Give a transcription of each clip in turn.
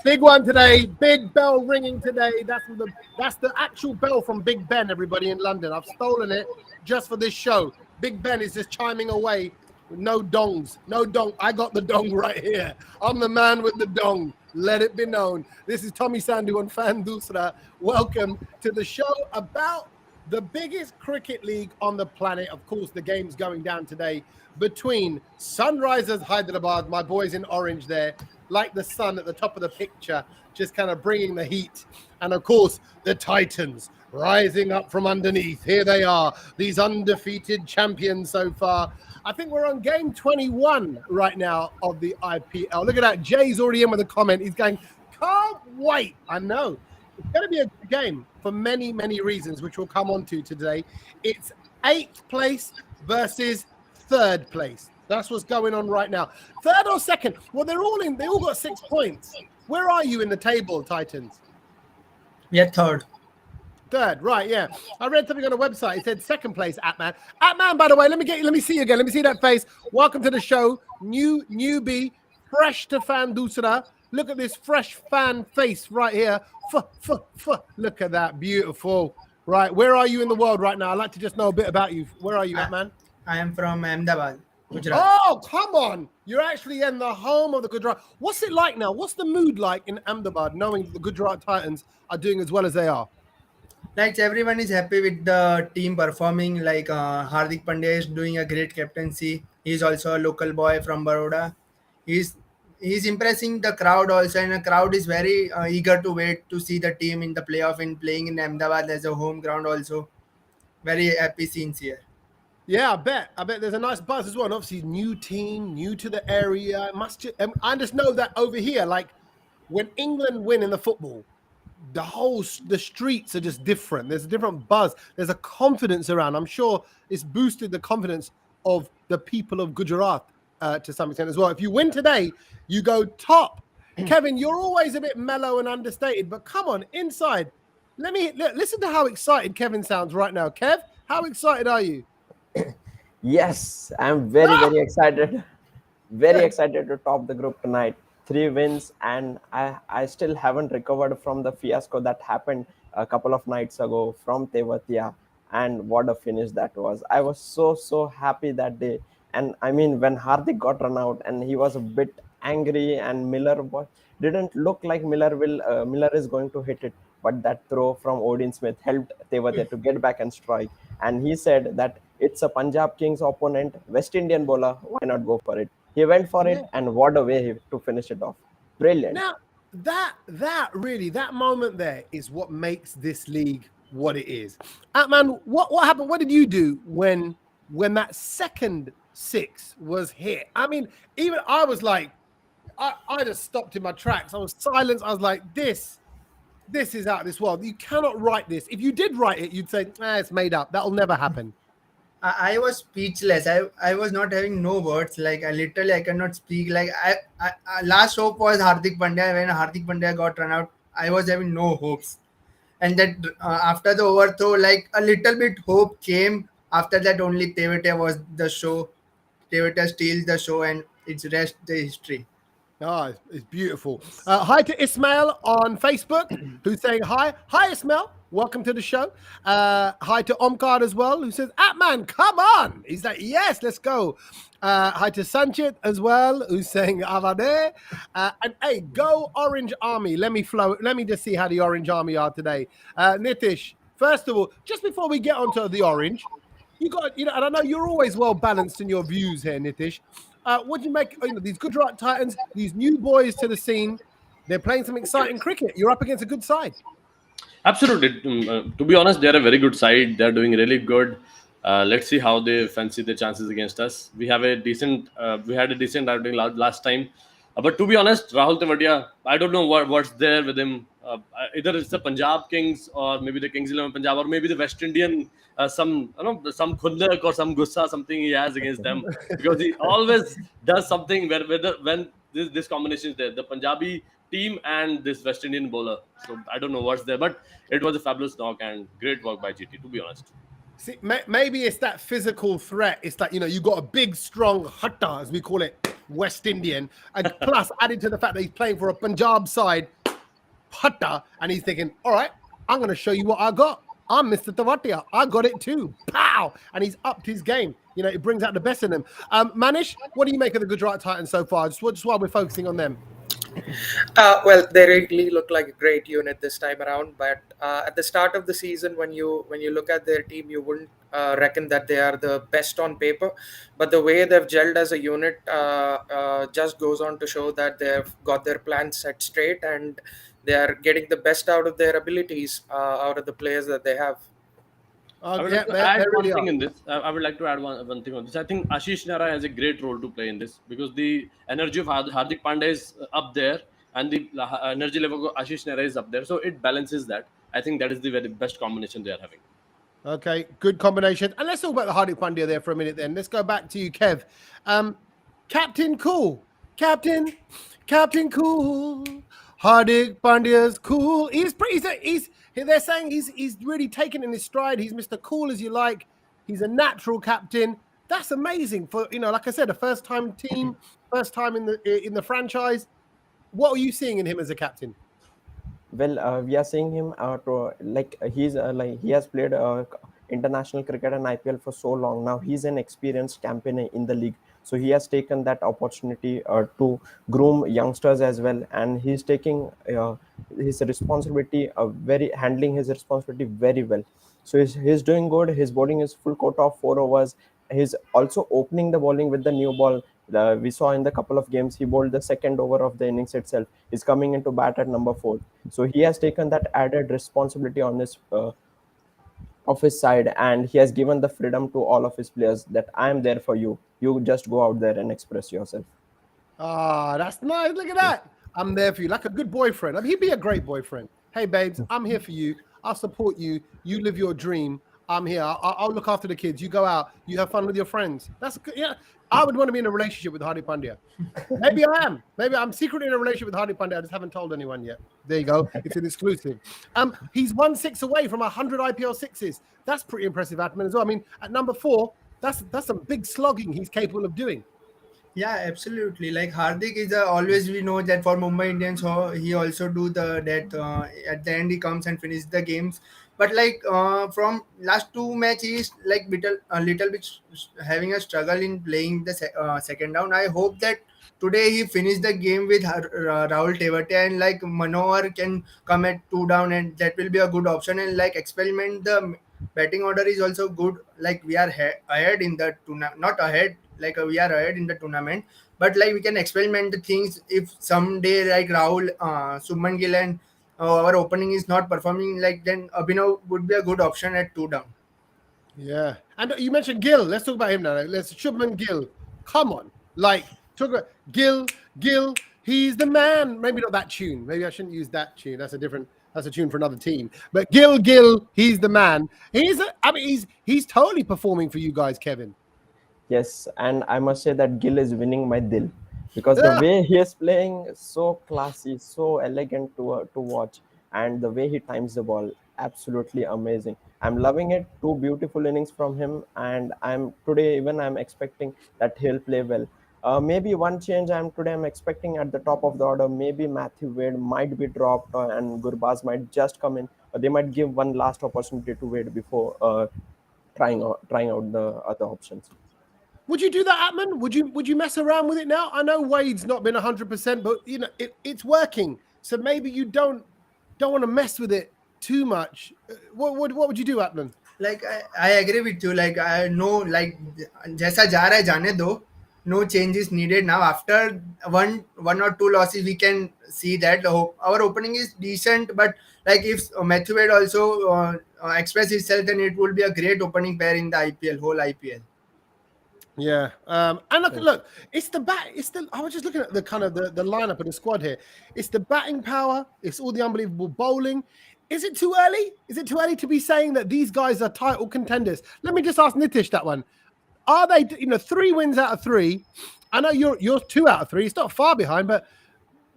Big one today. Big bell ringing today. That's the actual bell from Big Ben, everybody in London. I've stolen it just for this show. Big Ben is just chiming away. No dongs. No dong. I got the dong right here. I'm the man with the dong. Let it be known. This is Tommy Sandhu on Fan Doosra. Welcome to the show about the biggest cricket league on the planet. Of course, the game's going down today between Sunrisers Hyderabad, my boys in orange there, like the sun at the top of the picture, just kind of bringing the heat. And of course, the Titans rising up from underneath. Here they are, these undefeated champions so far. I think we're on game 21 right now of the IPL. Look at that. Jay's already in with a comment. He's going, can't wait. I know. It's going to be a good game for many, many reasons, which we'll come on to today. It's 8th place versus 3rd place. That's what's going on right now. 3rd or 2nd? Well, they all got 6 points. Where are you in the table, Titans? Yeah, 3rd. 3rd, right, yeah. I read something on a website. It said 2nd place, Atman. Atman, by the way, let me see you again. Let me see that face. Welcome to the show. Newbie, fresh to Fan Doosra. Look at this fresh fan face right here. Look at that. Beautiful. Right, where are you in the world right now? I'd like to just know a bit about you. Where are you, Atman? I am from Ahmedabad, Gujarat. Oh, come on. You're actually in the home of the Gujarat. What's it like now? What's the mood like in Ahmedabad, knowing that the Gujarat Titans are doing as well as they are? Like everyone is happy with the team performing. Like Hardik Pandya is doing a great captaincy. He's also a local boy from Baroda. He's impressing the crowd also, and the crowd is very eager to wait to see the team in the playoff and playing in Ahmedabad as a home ground also. Very happy scenes here. Yeah, I bet there's a nice buzz as well. And obviously, new team, new to the area. I just know that over here, like when England win in the football, the streets are just different. There's a different buzz. There's a confidence around. I'm sure it's boosted the confidence of the people of Gujarat to some extent as well. If you win today, you go top. Kevin, you're always a bit mellow and understated, but come on, inside. Listen to how excited Kevin sounds right now. Kev, how excited are you? Yes, I'm very excited. Very excited to top the group tonight. 3 wins, and I still haven't recovered from the fiasco that happened a couple of nights ago from Tewatia, and what a finish that was. I was so happy that day. And I mean, when Hardik got run out and he was a bit angry, and didn't look like Miller is going to hit it, but that throw from Odin Smith helped Tewatia to get back and strike. And he said that it's a Punjab Kings opponent, West Indian bowler, why not go for it? He went for it, and what a way to finish it off. Brilliant. Now, that moment there is what makes this league what it is. Atman, what happened? What did you do when that second 6 was hit? I mean, even I was like, I just stopped in my tracks. I was silenced. I was like, this is out of this world. You cannot write this. If you did write it, you'd say, it's made up. That'll never happen. I was speechless. I was not having no words. Like I cannot speak. Like I last hope was Hardik Pandya. When Hardik Pandya got run out, I was having no hopes. And that after the overthrow, like a little bit hope came. After that, only Tewatia was the show. Tewatia steals the show, and it's rest the history. Oh, it's beautiful. Hi to Ismail on Facebook, who's saying hi. Hi, Ismail. Welcome to the show. Hi to Omkar as well, who says, Atman, come on. He's like, yes, let's go. Hi to Sanchit as well, who's saying, Avade. And hey, go Orange Army. Let me just see how the Orange Army are today. Nitish, first of all, just before we get onto the Orange, and I know you're always well balanced in your views here, Nitish. What do you make these Gujarat Titans, these new boys to the scene? They're playing some exciting cricket. You're up against a good side. Absolutely. To be honest, they're a very good side. They're doing really good. Let's see how they fancy their chances against us. We had a decent outing last time. But to be honest, Rahul Tewatia, I don't know what's there with him. Either it's the Punjab Kings, or maybe the Kings 11 Punjab, or maybe the West Indian, some khundak or some gussa, something he has against them, because he always does something when this combination is there, the Punjabi team and this West Indian bowler. So I don't know what's there, but it was a fabulous knock and great work by GT, to be honest. See, maybe it's that physical threat. It's that, you got a big, strong hatta, as we call it, West Indian, and plus added to the fact that he's playing for a Punjab side, hatta, and he's thinking, all right, I'm going to show you what I got. I'm Mr. Tavatia. I got it too. Pow! And he's upped his game. It brings out the best in him. Manish, what do you make of the Gujarat Titans so far? Just while we're focusing on them. Well, they really look like a great unit this time around. But at the start of the season, when you look at their team, you wouldn't reckon that they are the best on paper. But the way they've gelled as a unit just goes on to show that they've got their plans set straight and they are getting the best out of their abilities out of the players that they have. I would like to add one thing in this. I would like to add one thing on this. I think Ashish Nehra has a great role to play in this because the energy of Hardik Pandya is up there and the energy level of Ashish Nehra is up there. So it balances that. I think that is the very best combination they are having. Okay, good combination. And let's talk about the Hardik Pandya there for a minute then. Let's go back to you, Kev. Captain Cool. Captain Cool. Hardik Pandya's cool. They're saying he's really taken in his stride. He's Mr. Cool as you like. He's a natural captain. That's amazing for, like I said, a first-time team, first time in the franchise. What are you seeing in him as a captain? Well, we are seeing him he has played international cricket and IPL for so long now. He's an experienced campaigner in the league, so he has taken that opportunity to groom youngsters as well, and he's taking his responsibility handling his responsibility very well. So he's doing good. His bowling is full quota of 4 overs. He's also opening the bowling with the new ball. We saw in the couple of games he bowled the second over of the innings itself. He's coming into bat at number 4. So he has taken that added responsibility on his of his side, and he has given the freedom to all of his players that I am there for you. You just go out there and express yourself. Ah, that's nice. Look at that. I'm there for you, like a good boyfriend. I mean, he'd be a great boyfriend. Hey, babes, I'm here for you. I'll support you. You live your dream. I'm here. I'll look after the kids. You go out. You have fun with your friends. That's good. Yeah. I would want to be in a relationship with Hardik Pandya. Maybe I am. Maybe I'm secretly in a relationship with Hardik Pandya. I just haven't told anyone yet. There you go. It's an exclusive. He's 1 6 away from 100 IPL sixes. That's pretty impressive, Atman, as well. I mean, at number 4, that's some big slogging he's capable of doing. Yeah, absolutely. Like Hardik is always, we know that for Mumbai Indians, he also do that at the end he comes and finish the games. But like from last 2 matches, he's like a little bit having a struggle in playing the second down. I hope that today he finished the game with Rahul Tewatia and like Manohar can come at 2 down, and that will be a good option. And like experiment the batting order is also good. Like we are ahead in the tournament, not ahead. Like we are ahead in the tournament, but like we can experiment the things. If someday like Rahul, Subman Gill and our opening is not performing, like then Abhinav would be a good option at 2 down. Yeah, and you mentioned Gill. Let's talk about him now. Let's Shubman Gill. Come on, like talk about Gill. He's the man. Maybe not that tune. Maybe I shouldn't use that tune. That's a tune for another team. But Gill. He's the man. He's totally performing for you guys, Kevin. Yes, and I must say that Gill is winning my dil because the way he is playing is so classy, so elegant to watch, and the way he times the ball, absolutely amazing. I'm loving it. 2 beautiful innings from him, and I'm expecting that he'll play well. Maybe one change I'm expecting at the top of the order. Maybe Matthew Wade might be dropped, and Gurbaz might just come in. They might give one last opportunity to Wade before trying out the other options. Would you do that, Atman? Would you mess around with it now? I know Wade's not been 100%, but it's working. So maybe you don't want to mess with it too much. What would you do, Atman? Like I agree with you. Like I know, like jaisa ja raha hai jaane do. No changes needed now. After one or 2 losses, we can see that our opening is decent. But like if Matthew Wade also express himself, then it will be a great opening pair in the whole IPL. Yeah, and look, it's the bat. I was just looking at the kind of the lineup of the squad here. It's the batting power. It's all the unbelievable bowling. Is it too early? Is it too early to be saying that these guys are title contenders? Let me just ask Nitish that one. Are they? 3 wins out of 3. I know you're 2 out of 3. It's not far behind, but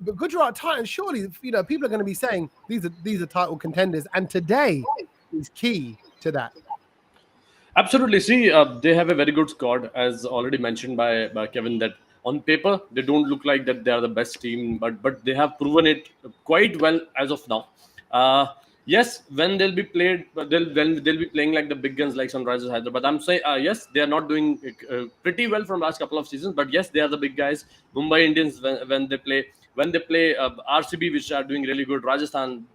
Gujarat Titans. Surely, people are going to be saying these are title contenders, and today is key to that. Absolutely. See, they have a very good squad, as already mentioned by Kevin. That on paper they don't look like that they are the best team, but they have proven it quite well as of now. Uh, yes, when they'll be played, when they'll be playing like the big guns like Sunrisers Hyderabad. I'm saying yes, they are not doing pretty well from last couple of seasons, but yes, they are the big guys. Mumbai Indians when they play RCB, which are doing really good. Rajasthan,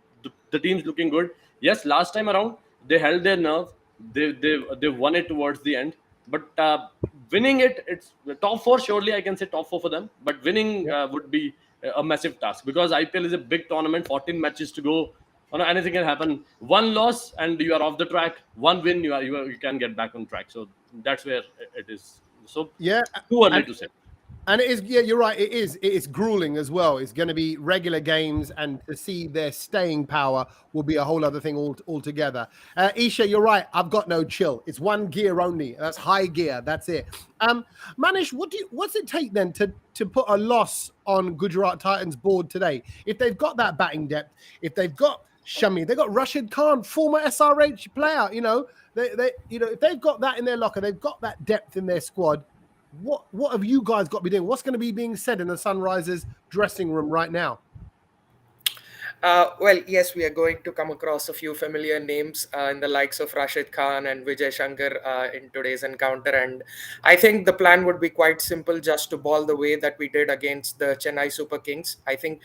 the team's looking good. Yes, last time around they held their nerve. They won it towards the end, but winning it, it's the top four. Surely I can say top four for them, but winning Yeah. would be a massive task because IPL is a big tournament. 14 matches to go. You know, anything can happen. One loss and you are off the track. One win, you can get back on track. So that's where it is. So Yeah. too early And to say. And it is, yeah, you're right. It is. It is grueling as well. It's going to be regular games, and to see their staying power will be a whole other thing altogether. Isha, you're right. I've got no chill. It's one gear only. That's high gear. That's it. Manish, what's it take then to put a loss on Gujarat Titans board today? If they've got that batting depth, if they've got Shami, they've got Rashid Khan, former SRH player. If they've got that in their locker, they've got that depth in their squad. What have you guys got to be doing? What's going to be being said in the Sunrisers dressing room right now? Well, yes, we are going to come across a few familiar names in the likes of Rashid Khan and Vijay Shankar in today's encounter. And I think the plan would be quite simple, just to ball the way that we did against the Chennai Super Kings. I think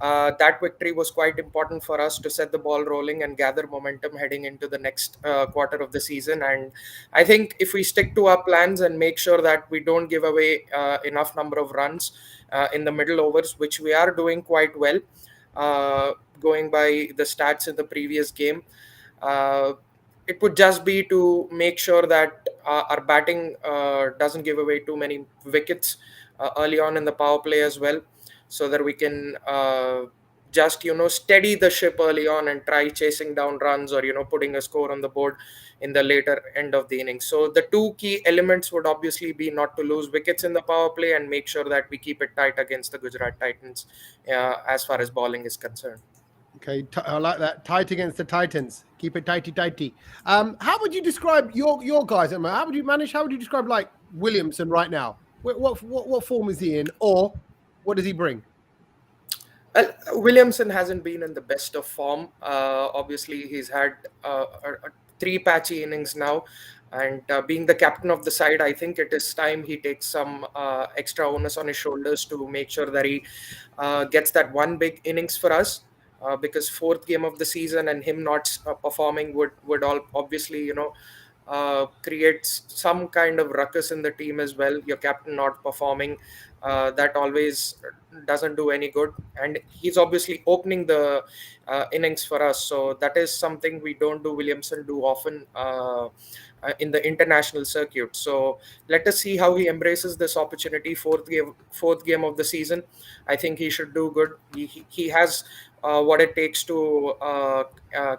that victory was quite important for us to set the ball rolling and gather momentum heading into the next quarter of the season. And I think if we stick to our plans and make sure that we don't give away enough number of runs in the middle overs, which we are doing quite well, going by the stats in the previous game. Uh, it would just be to make sure that our batting doesn't give away too many wickets early on in the power play as well, so that we can just steady the ship early on and try chasing down runs, or putting a score on the board in the later end of the innings. So the two key elements would obviously be not to lose wickets in the power play and make sure that we keep it tight against the Gujarat Titans as far as bowling is concerned. Okay, I like that. Tight against the Titans. Keep it tighty. How would you describe your guys, Emma? How would you manage? How would you describe like Williamson right now? What form is he in, or what does he bring? Well, Williamson hasn't been in the best of form. Obviously, he's had three patchy innings now, and being the captain of the side, I think it is time he takes some extra onus on his shoulders to make sure that he gets that one big innings for us. Because fourth game of the season and him not performing would all obviously create some kind of ruckus in the team as well. Your captain not performing, that always doesn't do any good, and he's obviously opening the innings for us, so that is something we don't do Williamson do often in the international circuit. So let us see how he embraces this opportunity. Fourth game of the season, I think he should do good. He has what it takes to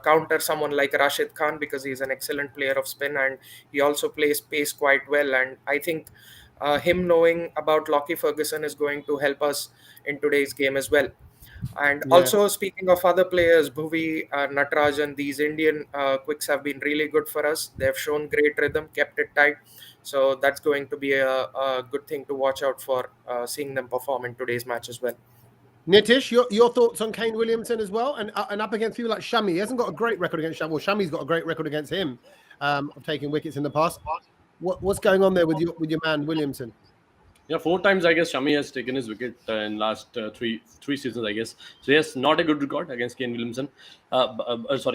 counter someone like Rashid Khan, because he's an excellent player of spin, and he also plays pace quite well. And I think him knowing about Lockie Ferguson is going to help us in today's game as well. And Yeah. also, speaking of other players, Bhuvi, Natarajan, these Indian quicks have been really good for us. They have shown great rhythm, kept it tight. So that's going to be a good thing to watch out for, seeing them perform in today's match as well. Nitish, your thoughts on Kane Williamson as well, and up against people like Shami. He hasn't got a great record against Shami. Well, Shami's got a great record against him of taking wickets in the past. What's going on there with your man Williamson? Yeah, 4 times I guess Shami has taken his wicket in last three seasons, I guess. So yes, not a good record against Kane Williamson. Against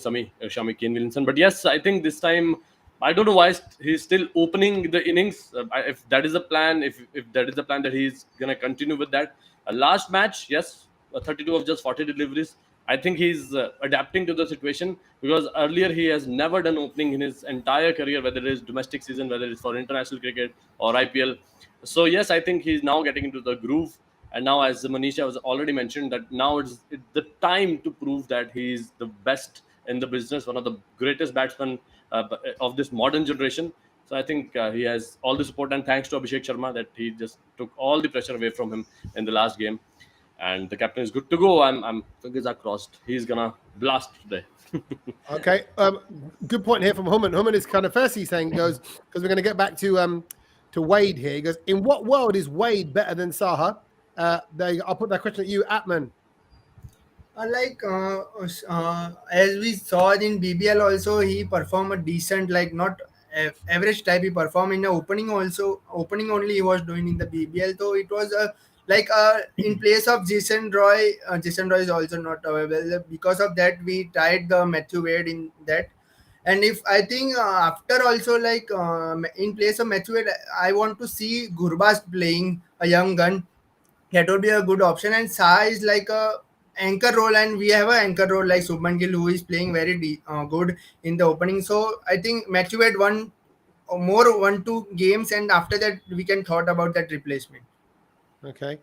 Shami Kane Williamson. But yes, I think this time I don't know why he's still opening the innings. If that is the plan, if that is the plan that he's gonna continue with that. Last match, yes, 32 of just 40 deliveries. I think he's adapting to the situation, because earlier he has never done opening in his entire career, whether it is domestic season, whether it's for international cricket or IPL. So yes, I think he's now getting into the groove. And now, as Manisha was already mentioned, that now it's the time to prove that he's the best in the business, one of the greatest batsmen of this modern generation. So I think he has all the support, and thanks to Abhishek Sharma that he just took all the pressure away from him in the last game. and the captain is good to go. I'm fingers are crossed. He's gonna blast today. Okay, good point here from Human. Human is kind of firstly saying, he goes, because we're going to get back to Wade here. He goes, in what world is Wade better than Saha? I'll put that question at you, Atman. As we saw in BBL also, he performed a decent, like not average type. He performed in the opening also. Opening only he was doing in the BBL. So it was in place of Jason Roy. Jason Roy is also not available. Because of that, we tried the Matthew Wade in that. And if I think after also in place of Matthew Wade, I want to see Gurbaz playing a young gun. That would be a good option. And Sa is like a anchor role, and we have an anchor role like Subman Gill, who is playing very good in the opening. So I think Matthew had one two games, and after that we can thought about that replacement. Okay,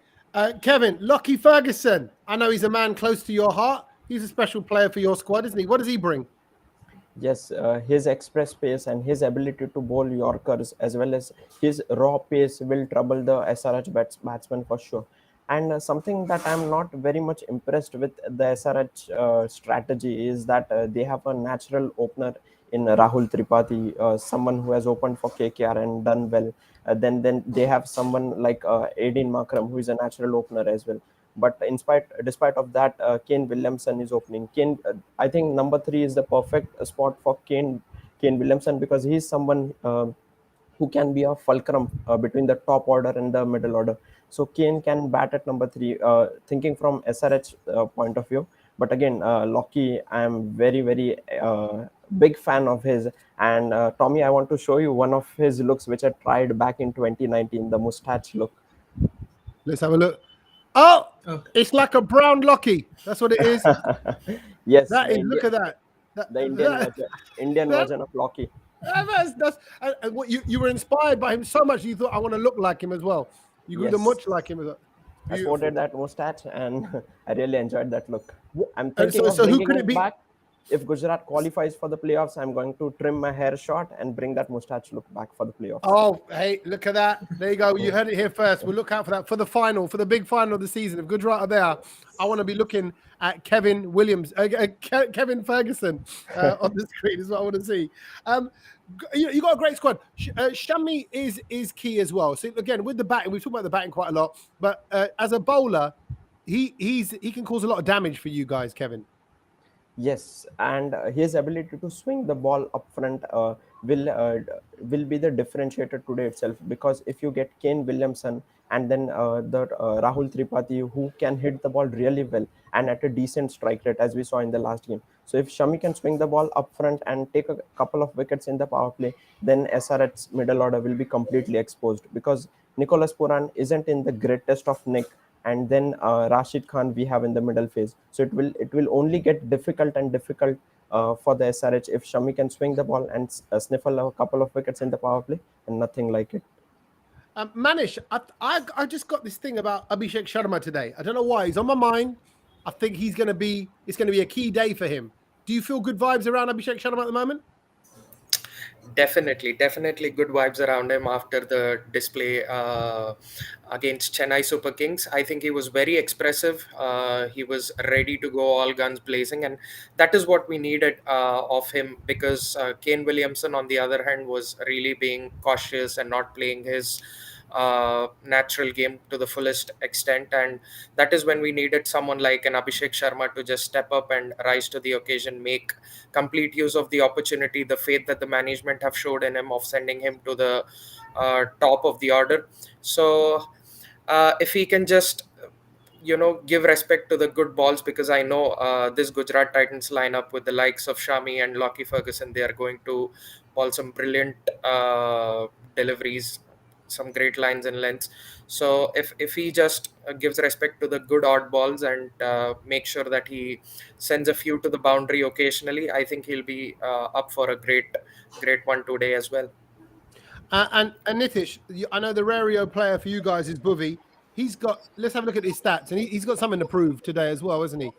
Kevin, Lockie Ferguson. I know he's a man close to your heart. He's a special player for your squad, isn't he? What does he bring? Yes, his express pace and his ability to bowl Yorkers as well as his raw pace will trouble the SRH batsman for sure. And something that I'm not very much impressed with the SRH strategy is that they have a natural opener in Rahul Tripathi, someone who has opened for KKR and done well. Then they have someone like Aideen Makram, who is a natural opener as well. But despite of that, Kane Williamson is opening. I think number 3 is the perfect spot for Kane Williamson, because he's someone who can be a fulcrum between the top order and the middle order. So Kane can bat at number 3, thinking from SRH point of view. But again, Lockie, I am very big fan of his. And Tommy, I want to show you one of his looks which I tried back in 2019, the mustache look. Let's have a look. Oh, Okay. it's like a brown Lockie. That's what it is. Yes, That is. Look at that. the Indian version of Lockie. That's and what you were inspired by him so much you thought I want to look like him as well. You grew to Yes. much like him as well. I spotted that mustache and I really enjoyed that look. I'm And thinking of so who bringing could it it be? back. If Gujarat qualifies for the playoffs, I'm going to trim my hair short and bring that mustache look back for the playoffs. Oh, hey, look at that. There you go. You heard it here first. We'll look out for that for the final, for the big final of the season. If Gujarat are there, I want to be looking at Kevin Ferguson on the screen is what I want to see. You got a great squad. Shami is key as well. So again, with the batting, we've talked about the batting quite a lot, but as a bowler, he can cause a lot of damage for you guys, Kevin. Yes, and his ability to swing the ball up front will be the differentiator today itself. Because if you get Kane Williamson and then the Rahul Tripathi, who can hit the ball really well and at a decent strike rate, as we saw in the last game. So if Shami can swing the ball up front and take a couple of wickets in the power play, then SRH's middle order will be completely exposed, because Nicholas Puran isn't in the greatest of nick, and then Rashid Khan we have in the middle phase. So it will only get difficult for the SRH if Shami can swing the ball and sniffle a couple of wickets in the power play, and nothing like it. Manish, I just got this thing about Abhishek Sharma today. I don't know why. He's on my mind. I think it's going to be a key day for him. Do you feel good vibes around Abhishek Sharma at the moment? Definitely good vibes around him after the display against Chennai Super Kings. I think he was very expressive. He was ready to go all guns blazing, and that is what we needed of him, because Kane Williamson, on the other hand, was really being cautious and not playing his natural game to the fullest extent, and that is when we needed someone like an Abhishek Sharma to just step up and rise to the occasion, make complete use of the opportunity, the faith that the management have showed in him of sending him to the top of the order. So if he can just give respect to the good balls, because I know this Gujarat Titans lineup with the likes of Shami and Lockie Ferguson, they are going to ball some brilliant deliveries, some great lines and lengths. So if he just gives respect to the good odd balls and make sure that he sends a few to the boundary occasionally, I think he'll be up for a great one today as well. And Nitish, I know the Rario player for you guys is Bhuvi. Let's have a look at his stats, and he's got something to prove today as well, isn't he?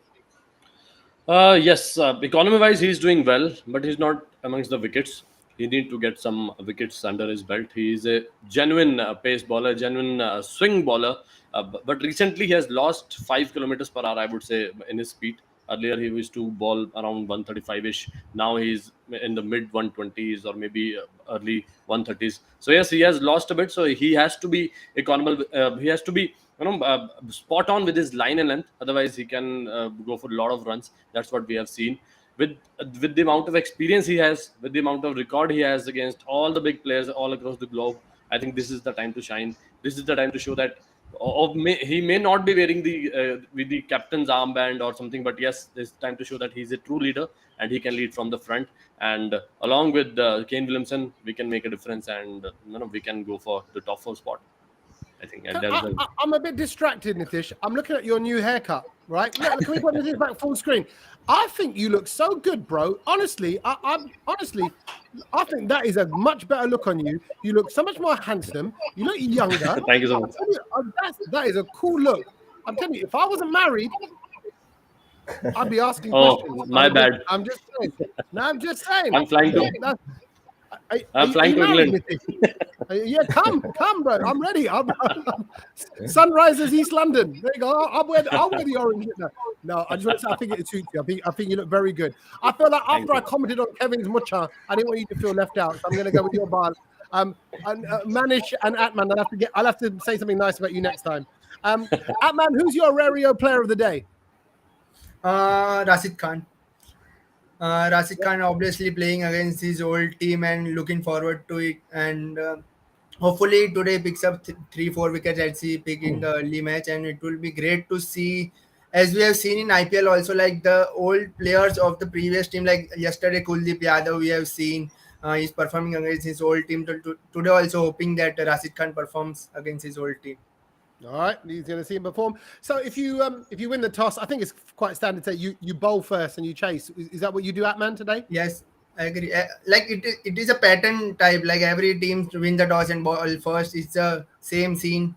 Yes, economy wise he's doing well, but he's not amongst the wickets. He need to get some wickets under his belt. He is a genuine pace bowler, genuine swing bowler. But recently he has lost 5 kilometers per hour, I would say, in his speed. Earlier he used to ball around 135ish. Now he's in the mid 120s or maybe early 130s. So yes, he has lost a bit. So he has to be economical. He has to be spot on with his line and length. Otherwise he can go for a lot of runs. That's what we have seen with the amount of experience he has, with the amount of record he has against all the big players all across the globe. I think this is the time to shine. This is the time to show that he may not be wearing the with the captain's armband or something, but yes, it's time to show that he's a true leader and he can lead from the front. And along with Kane Williamson, we can make a difference, and we can go for the top 4 spot. I think. And I'm a bit distracted, Nitish. I'm looking at your new haircut, right? Can we put this back full screen? I think you look so good, bro. Honestly, I think that is a much better look on you. You look so much more handsome. You look younger. Thank you so much. That is a cool look. I'm telling you, if I wasn't married, I'd be asking questions. My bad. I'm just saying. No, I'm just saying. I'm flying to. I'm flying to England. Yeah, come, bro. I'm ready. Sunrise is East London. There you go. I'll wear the orange. No, I just want to say I think it suits you. I think you look very good. I feel like after I commented on Kevin's mucha, I didn't want you to feel left out. So I'm going to go with your bar. And Manish and Atman, I'll have to say something nice about you next time. Atman, who's your Rario player of the day? Rashid Khan. Rashid Khan obviously playing against his old team and looking forward to it. And hopefully today picks up 3-4 wickets as he picked in the early match. And it will be great to see, as we have seen in IPL also, like the old players of the previous team, like yesterday Kuldeep Yadav, we have seen he's performing against his old team. Today also hoping that Rashid Khan performs against his old team. All right, he's going to see him perform. So if you win the toss, I think it's quite standard to say you bowl first and you chase. Is that what you do, Atman, today? Yes, I agree. Like it is a pattern type. Like every team win the toss and ball first. It's the same scene.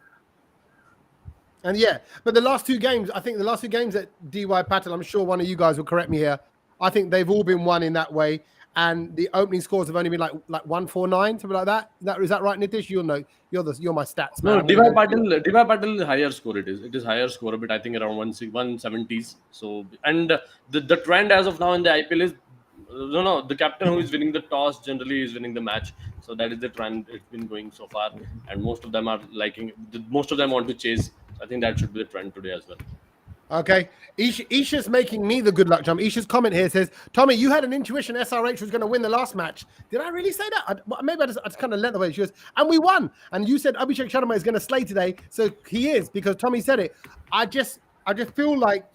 And yeah, but the last 2 games, I think the last 2 games at DY Patel, I'm sure one of you guys will correct me here. I think they've all been won in that way. And the opening scores have only been like 149, something like that. Is that right, Nitish? You'll know. You're my stats man. No, DY Patel higher score it is. It is higher score a bit. I think around 170s. So and the trend as of now in the IPL is the captain who is winning the toss generally is winning the match. So that is the trend it's been going so far. And most of them are most of them want to chase. I think that should be the trend today as well. Okay. Isha's making me the good luck jump. Isha's comment here says, Tommy, you had an intuition SRH was going to win the last match. Did I really say that? Maybe I just kind of let the way. She goes, and we won. And you said Abhishek Sharma is going to slay today. So he is, because Tommy said it. I just feel like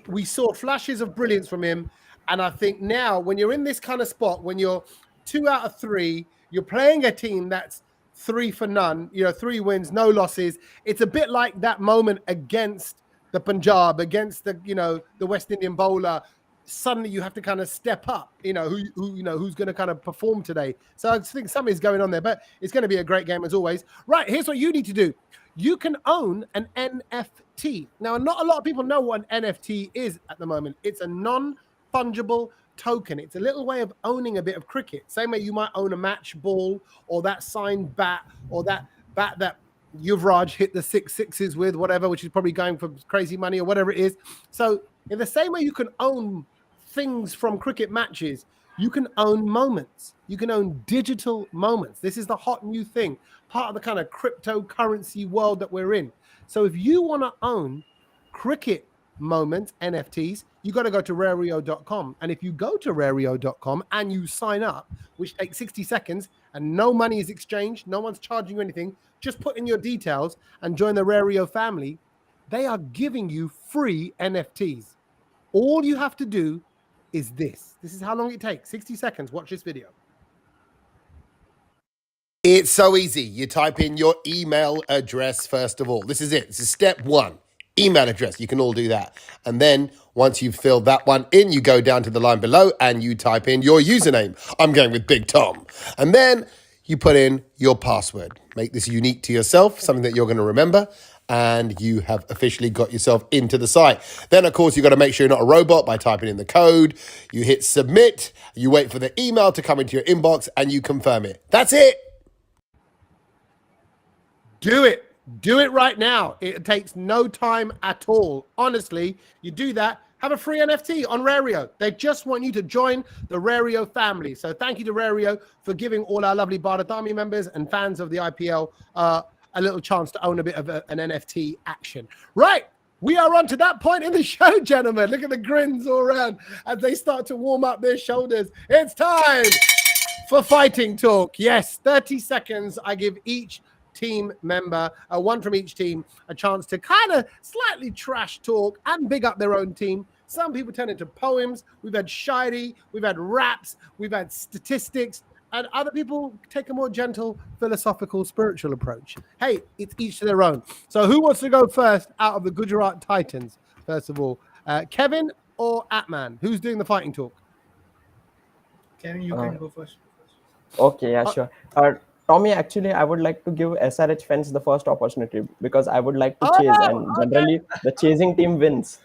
we saw flashes of brilliance from him. And I think now when you're in this kind of spot, when you're 2 out of 3, you're playing a team that's 3 for none, 3 wins, no losses. It's a bit like that moment against the Punjab, against the West Indian bowler. Suddenly you have to kind of step up, who's going to kind of perform today. So I think something's going on there, but it's going to be a great game as always. Right, here's what you need to do. You can own an NFT. Now, not a lot of people know what an NFT is at the moment. It's a non-fungible token. It's a little way of owning a bit of cricket. Same way you might own a match ball or that signed bat or that bat that Yuvraj hit the 6 sixes with, whatever, which is probably going for crazy money or whatever it is. So in the same way you can own things from cricket matches, you can own moments. You can own digital moments. This is the hot new thing, part of the kind of cryptocurrency world that we're in. So if you want to own cricket moments, NFTs, you got to go to Rario.com. And if you go to Rario.com and you sign up, which takes 60 seconds and no money is exchanged, no one's charging you anything, just put in your details and join the Rario family. They are giving you free NFTs. All you have to do is this. This is how long it takes. 60 seconds. Watch this video. It's so easy. You type in your email address first of all. This is it. This is step 1. Email address. You can all do that. And then once you've filled that one in, you go down to the line below and you type in your username. I'm going with Big Tom. And then you put in your password. Make this unique to yourself, something that you're going to remember. and you have officially got yourself into the site. Then, of course, you've got to make sure you're not a robot by typing in the code. You hit submit, you wait for the email to come into your inbox, and you confirm it. That's it. Do it. Do it right now. It takes no time at all. Honestly, you do that, have a free NFT on Rario. They just want you to join the Rario family. So thank you to Rario for giving all our lovely Bharat Army members and fans of the IPL a little chance to own a bit of an NFT action. Right. We are on to that point in the show, gentlemen. Look at the grins all around as they start to warm up their shoulders. It's time for fighting talk. Yes, 30 seconds. I give each team member, one from each team, a chance to kind of slightly trash talk and big up their own team. Some people turn into poems. We've had shairi, we've had raps, we've had statistics, and other people take a more gentle, philosophical, spiritual approach. Hey, it's each to their own. So who wants to go first out of the Gujarat Titans, first of all? Kevin or Atman? Who's doing the fighting talk? Kevin, you can go first. Okay, yeah, sure. Tommy, actually, I would like to give SRH fans the first opportunity because I would like to chase, and generally the chasing team wins.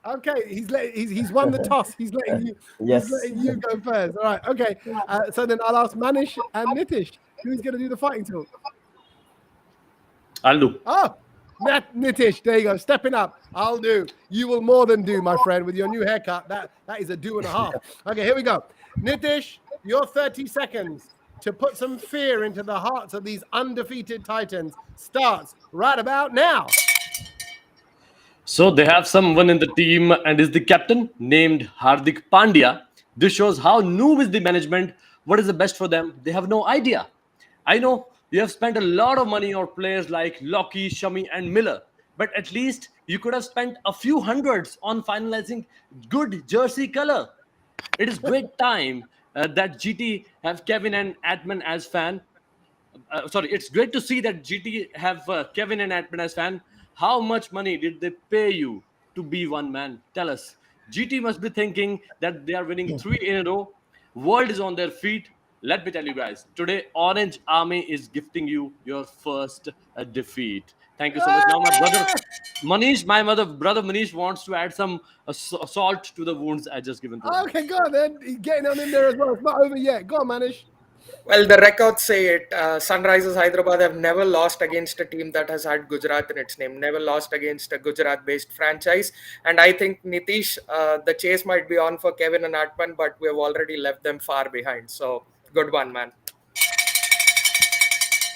Okay, he's won the toss. He's letting you. Yes. He's letting you go first. All right. Okay. So then I'll ask Manish and Nitish who's going to do the fighting talk. I'll do. Oh, Nitish, there you go. Stepping up. I'll do. You will more than do, my friend, with your new haircut. That is a do and a half. Okay, here we go. Nitish, your 30 seconds to put some fear into the hearts of these undefeated Titans starts right about now. So they have someone in the team and is the captain named Hardik Pandya. This shows how new is the management. What is the best for them? They have no idea. I know you have spent a lot of money on players like Lockie, Shami and Miller. But at least you could have spent a few hundreds on finalizing good jersey color. It is great time that GT have Kevin and Atman as fan. It's great to see that GT have Kevin and Atman as fan. How much money did they pay you to be one man? Tell us. GT must be thinking that they are winning 3 in a row. World is on their feet. Let me tell you guys, today Orange Army is gifting you your first defeat. Thank you so much. Now my brother Manish, brother Manish wants to add some salt to the wounds I just given to him. Okay, go on then. He's getting on in there as well. It's not over yet. Go on, Manish. Well, the records say it. Sunrisers Hyderabad have never lost against a team that has had Gujarat in its name. Never lost against a Gujarat-based franchise. And I think, Nitish, the chase might be on for Kevin and Atman, but we have already left them far behind. So, good one, man.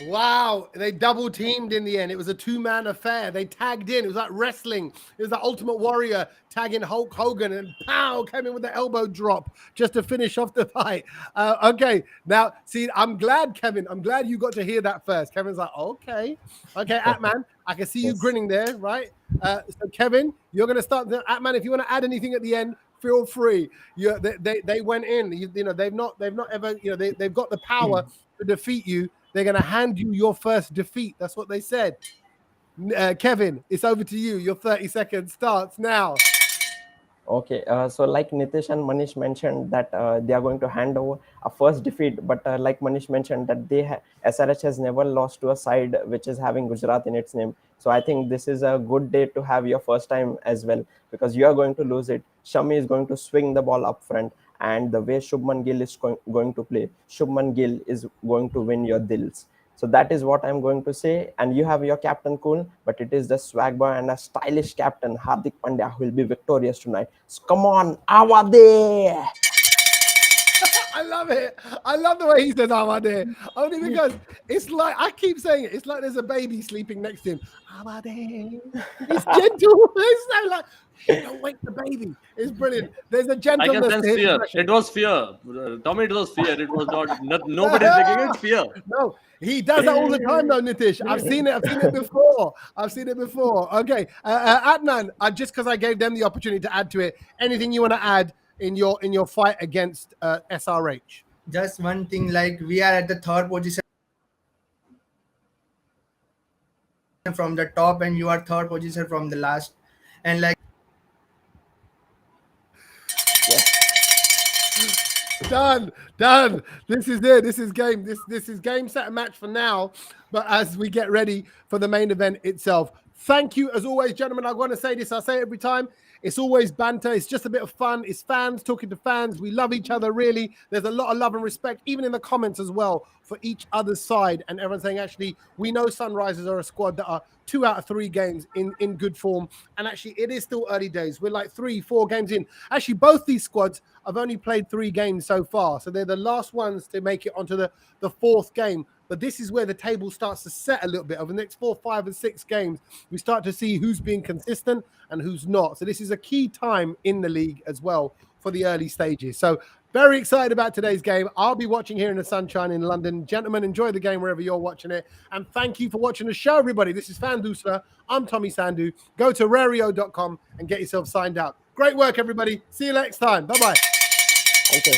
Wow, they double teamed in the end. It was a 2-man affair. They tagged in. It was like wrestling. It was the Ultimate Warrior tagging Hulk Hogan, and pow, came in with the elbow drop just to finish off the fight. Okay, now, see, I'm glad, Kevin. I'm glad you got to hear that first. Kevin's like, okay, Atman, I can see you grinning there, right? So, Kevin, you're going to start. Atman, if you want to add anything at the end, feel free. They went in. They've not ever. They've got the power to defeat you. They're going to hand you your first defeat. That's what they said. Kevin, it's over to you. Your 30 seconds starts now. Okay, so like Nitish and Manish mentioned that they are going to hand over a first defeat, but like Manish mentioned that SRH has never lost to a side which is having Gujarat in its name. So I think this is a good day to have your first time as well, because you are going to lose it. Shami is going to swing the ball up front, and the way Shubman Gill is going to play, Shubman Gill is going to win your dils. So that is what I'm going to say. And you have your captain cool, but it is the swag boy and a stylish captain, Hardik Pandya, who will be victorious tonight. So come on, Awade! I love it. I love the way he says Awade. Only because it's like, I keep saying it, it's like there's a baby sleeping next to him. Awade. It's gentle. It's so like, don't wake the baby. It's brilliant. There's a gentleness. I can sense to his fear. expression. It was fear. Tommy, it was fear. It was not nobody's making it fear. No, he does that all the time, though, Nitish. I've seen it before. Okay, Adnan, just because I gave them the opportunity to add to it, anything you want to add in your fight against SRH? Just one thing, like we are at the 3rd position from the top, and you are 3rd position from the last, and like. Done. This is it. This is game. This is game, set, and match for now. But as we get ready for the main event itself, Thank you, as always, gentlemen. I want to say this. I say it every time. It's always banter. It's just a bit of fun. It's fans talking to fans. We love each other, really. There's a lot of love and respect, even in the comments as well, for each other's side. And everyone's saying, actually, we know Sunrisers are a squad that are 2 out of 3 games in good form. And actually, it is still early days. We're like 3-4 games in. Actually, both these squads have only played 3 games so far. So they're the last ones to make it onto the 4th game. But this is where the table starts to set a little bit. Over the next 4, 5, and 6 games, we start to see who's being consistent and who's not. So this is a key time in the league as well for the early stages. So very excited about today's game. I'll be watching here in the sunshine in London. Gentlemen, enjoy the game wherever you're watching it. And thank you for watching the show, everybody. This is Fan Doosra. I'm Tommy Sandhu. Go to Rario.com and get yourself signed out. Great work, everybody. See you next time. Bye-bye. Thank you.